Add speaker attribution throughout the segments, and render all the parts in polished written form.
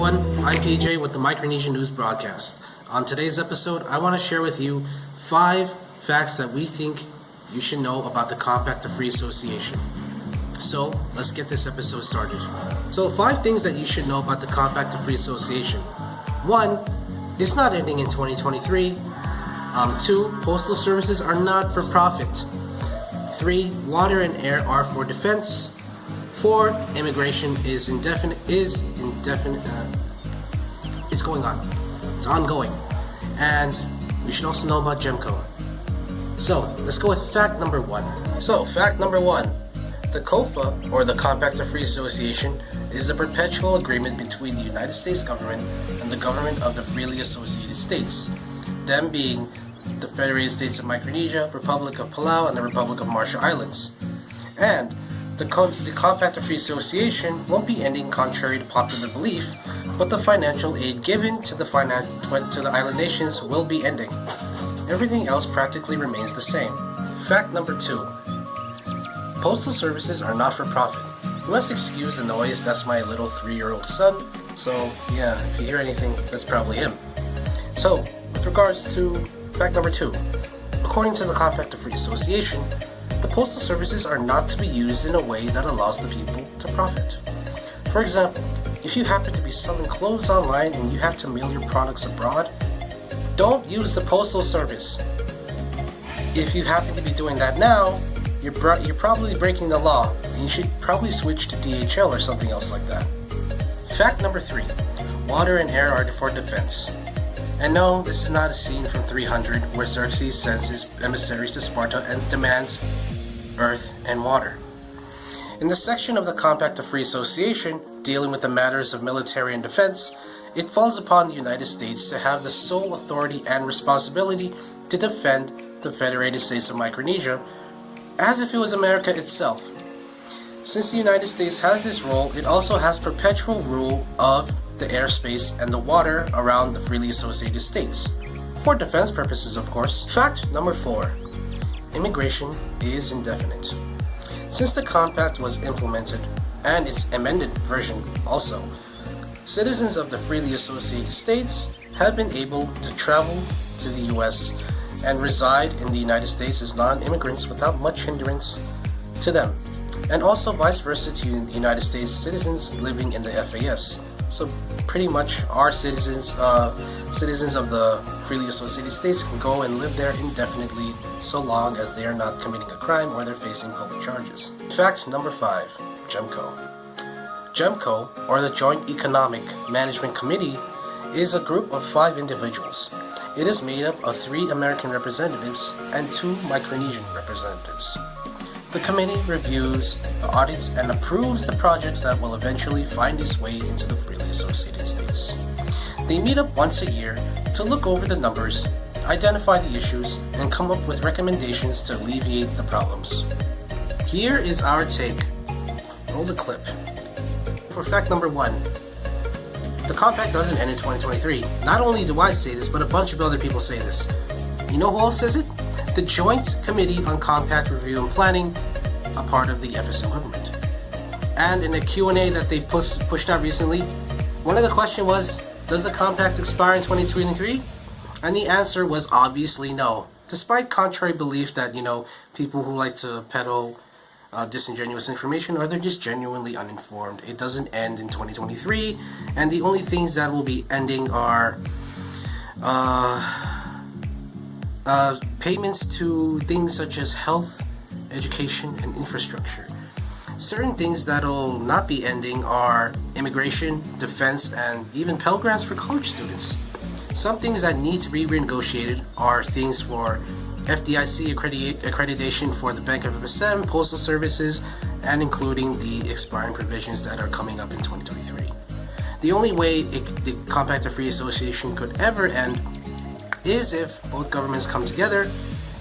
Speaker 1: everyone, I'm PJ with the Micronesia News Broadcast. On today's episode, I want to share with you 5 facts that we think you should know about the Compact of Free Association. So, let's get this episode started. So, 5 things that you should know about the Compact of Free Association. 1. It's not ending in 2023. 2. Postal services are not for profit. 3. Water and air are for defense. 4. Immigration is indefinite. It's going on. It's ongoing. And you should also know about JEMCO. So, let's go with fact number 1. So, fact number 1. The COFA, or the Compact of Free Association, is a perpetual agreement between the United States government and the government of the freely associated states, them being the Federated States of Micronesia, Republic of Palau, and the Republic of Marshall Islands. And the Compact of Free Association won't be ending contrary to popular belief, but the financial aid given to the island nations will be ending. Everything else practically remains the same. Fact number 2. Postal services are not for profit. You must excuse the noise, that's my little 3-year-old son. So yeah, if you hear anything, that's probably him. So, with regards to fact number 2, according to the Compact of Free Association, the postal services are not to be used in a way that allows the people to profit. For example, if you happen to be selling clothes online and you have to mail your products abroad, don't use the postal service. If you happen to be doing that now, you're probably breaking the law, and you should probably switch to DHL or something else like that. Fact number 3. Water and air are for defense. And no, this is not a scene from 300 where Xerxes sends his emissaries to Sparta and demands earth and water. In the section of the Compact of Free Association dealing with the matters of military and defense, it falls upon the United States to have the sole authority and responsibility to defend the Federated States of Micronesia as if it was America itself. Since the United States has this role, it also has perpetual rule of the airspace and the water around the freely associated states. For defense purposes, of course. Fact number 4. Immigration is indefinite. Since the compact was implemented, and its amended version also, citizens of the freely associated states have been able to travel to the U.S. and reside in the United States as non-immigrants without much hindrance to them, and also vice versa to the United States citizens living in the FAS. So pretty much our citizens of the freely associated states can go and live there indefinitely so long as they are not committing a crime or they're facing public charges. Fact number 5. JEMCO. JEMCO, or the Joint Economic Management Committee, is a group of 5 individuals. It is made up of 3 American representatives and 2 Micronesian representatives. The committee reviews, audits, and approves the projects that will eventually find its way into the freely associated states. They meet up once a year to look over the numbers, identify the issues, and come up with recommendations to alleviate the problems. Here is our take. Roll the clip. For fact number 1, the compact doesn't end in 2023. Not only do I say this, but a bunch of other people say this. You know who else says it? The Joint Committee on Compact Review and Planning, a part of the FSM government. And in a Q&A that they pushed out recently, one of the questions was, does the compact expire in 2023? And the answer was obviously no. Despite contrary belief that, people who like to peddle disingenuous information, or they're just genuinely uninformed. It doesn't end in 2023, and the only things that will be ending are payments to things such as health, education, and infrastructure. Certain things that'll not be ending are immigration, defense, and even Pell Grants for college students. Some things that need to be renegotiated are things for FDIC accreditation for the Bank of FSM, postal services, and including the expiring provisions that are coming up in 2023. The only way the Compact of Free Association could ever end is if both governments come together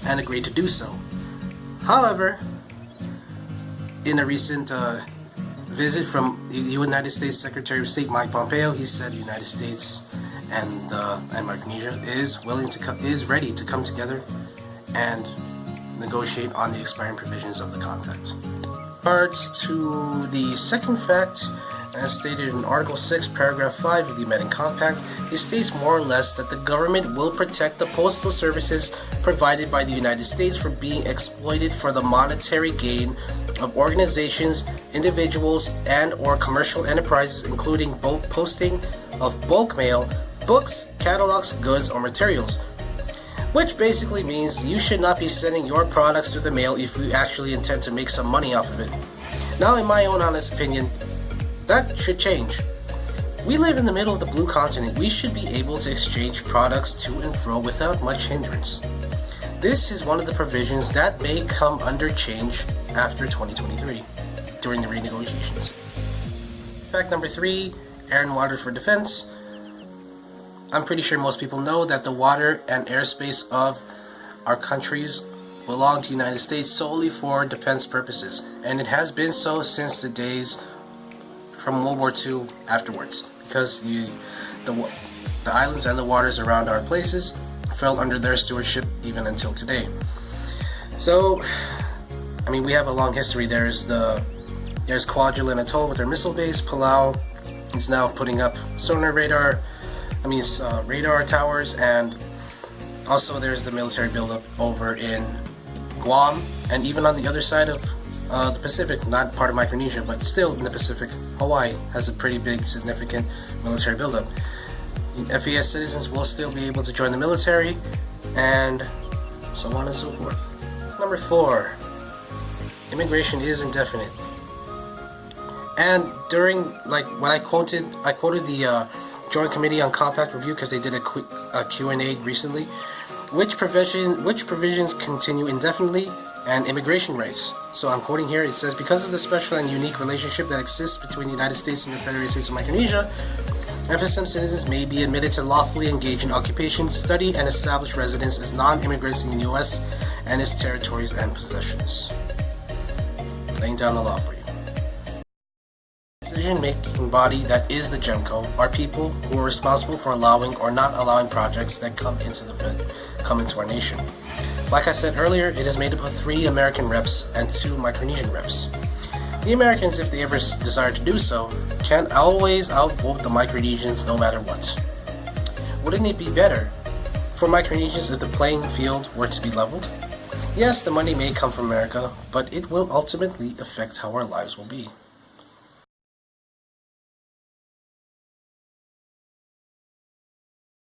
Speaker 1: and agree to do so. However, in a recent visit from the United States Secretary of State Mike Pompeo, he said the United States and Micronesia is ready to come together and negotiate on the expiring provisions of the compact. In regards to the second fact, as stated in Article 6, Paragraph 5 of the amending compact, it states more or less that the government will protect the postal services provided by the United States from being exploited for the monetary gain of organizations, individuals, and or commercial enterprises, including bulk posting of bulk mail, books, catalogs, goods, or materials. Which basically means you should not be sending your products through the mail if you actually intend to make some money off of it. Now, in my own honest opinion, that should change. We live in the middle of the blue continent. We should be able to exchange products to and fro without much hindrance. This is one of the provisions that may come under change after 2023 during the renegotiations. Fact number 3, air and water for defense. I'm pretty sure most people know that the water and airspace of our countries belong to the United States solely for defense purposes, and it has been so since the days from World War II afterwards, because the islands and the waters around our places fell under their stewardship even until today. So, I mean, we have a long history. There's Kwajalein Atoll with their missile base. Palau is now putting up sonar radar towers, and also there's the military buildup over in Guam, and even on the other side of the Pacific, not part of Micronesia, but still in the Pacific, Hawaii has a pretty big, significant military buildup. FES citizens will still be able to join the military, and so on and so forth. Number 4, immigration is indefinite. And during, when I quoted the Joint Committee on Compact Review, because they did a quick Q&A recently, which provisions continue indefinitely, and immigration rights. So I'm quoting here, it says, because of the special and unique relationship that exists between the United States and the Federated States of Micronesia, FSM citizens may be admitted to lawfully engage in occupation, study, and establish residence as non-immigrants in the U.S. and its territories and possessions. Laying down the law for you. Decision-making body that is the JEMCO are people who are responsible for allowing or not allowing projects that come into our nation. Like I said earlier, it is made up of 3 American reps and 2 Micronesian reps. The Americans, if they ever desire to do so, can always outvote the Micronesians no matter what. Wouldn't it be better for Micronesians if the playing field were to be leveled? Yes, the money may come from America, but it will ultimately affect how our lives will be.